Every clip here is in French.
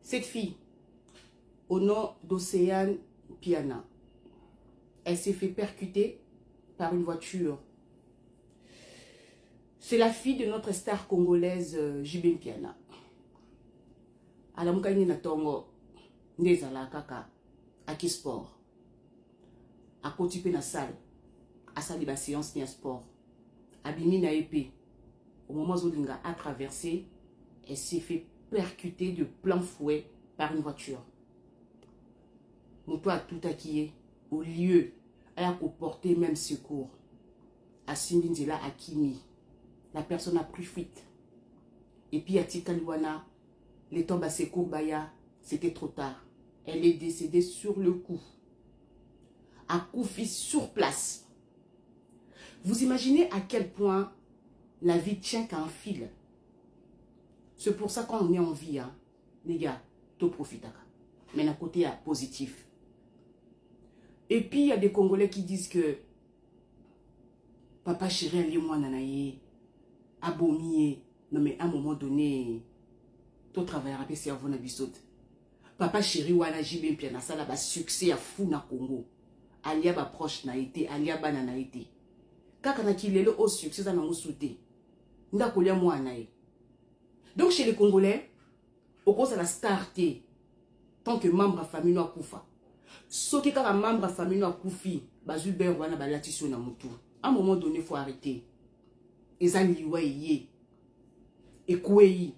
Cette fille, au nom d'Océane Piana, elle s'est fait percuter par une voiture. C'est la fille de notre star congolaise JB Piana. Alamuka na tongo ndezala kaka aki sport. A kotipe na salle. A salle de séance ni sport. Abimi na épée. Au moment où Linga a traversé, elle s'est fait percuter de plein fouet par une voiture. Moutou a tout acquis. Au lieu, elle a porté même secours. A Simbinzela Akimi. La personne a pris fuite. Et puis à Tikaliwana, les tombes à secours Baya, c'était trop tard. Elle est décédée sur le coup. À Koufi sur place. Vous imaginez à quel point la vie tient qu'à un fil. C'est pour ça qu'on est en vie, hein, les gars, tout profite. Mais d'un côté, il y a positif. Et puis, il y a des Congolais qui disent que papa chéri, ali moi nanaye, abomié. Non, mais à un moment donné, tout travail à cerveau na bisot. Papa chéri, wana JB Piana, ça là, succès à fou na Congo. Alia ba proche na été, alia ba na été. Kaka na kilele au succès, ça n'a pas sauté. Nda kolia moi nae. Donc chez les Congolais, au cause de la starté, tant que membre de la famille noa koufa. Ce qui est un membre de la famille noa koufi, bazuber wana balatissio na mutu. À un moment donné, il faut arrêter. Ezaliwa yé. Ekouei.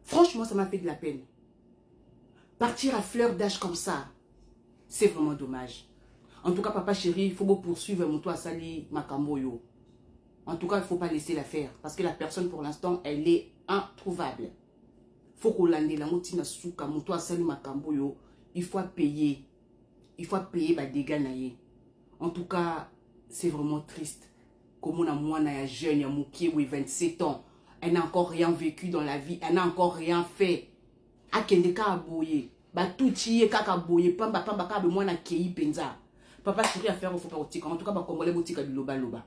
Franchement, ça m'a fait de la peine. Partir à fleur d'âge comme ça, c'est vraiment dommage. En tout cas, papa chéri, il faut poursuivre mon toit sali makamboyo. En tout cas, il ne faut pas laisser la faire. Parce que la personne, pour l'instant, elle est introuvable. Il faut qu'on lande la motina souka, mon toit sali makamboyo. Il faut payer. Il faut payer les dégâts naïe. En tout cas, c'est vraiment triste. Comme on a moi, un jeune, un moukier, 27 ans. Elle n'a encore rien vécu dans la vie. Elle n'a encore rien fait. A kendeka aboye. Ba tout chiye kaka aboye. Pamba kabe moi na kei penza. Papa chéri a faire au faut pas otika. En tout cas, ba congolais botika du loba loba.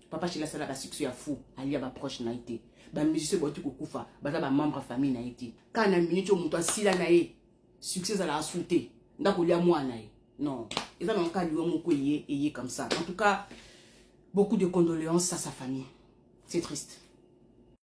Papa chéri la sala ba succès à fou. Alia ba proche na été. Ba musicien botu ko kufa. Ba ba membre famille na été. Quand na minute muto sila na ye. Succès à la assuté. Ndako lia moi na ye. Non. Et ça, dans le cas du homme et comme ça. En tout cas, beaucoup de condoléances à sa famille. C'est triste.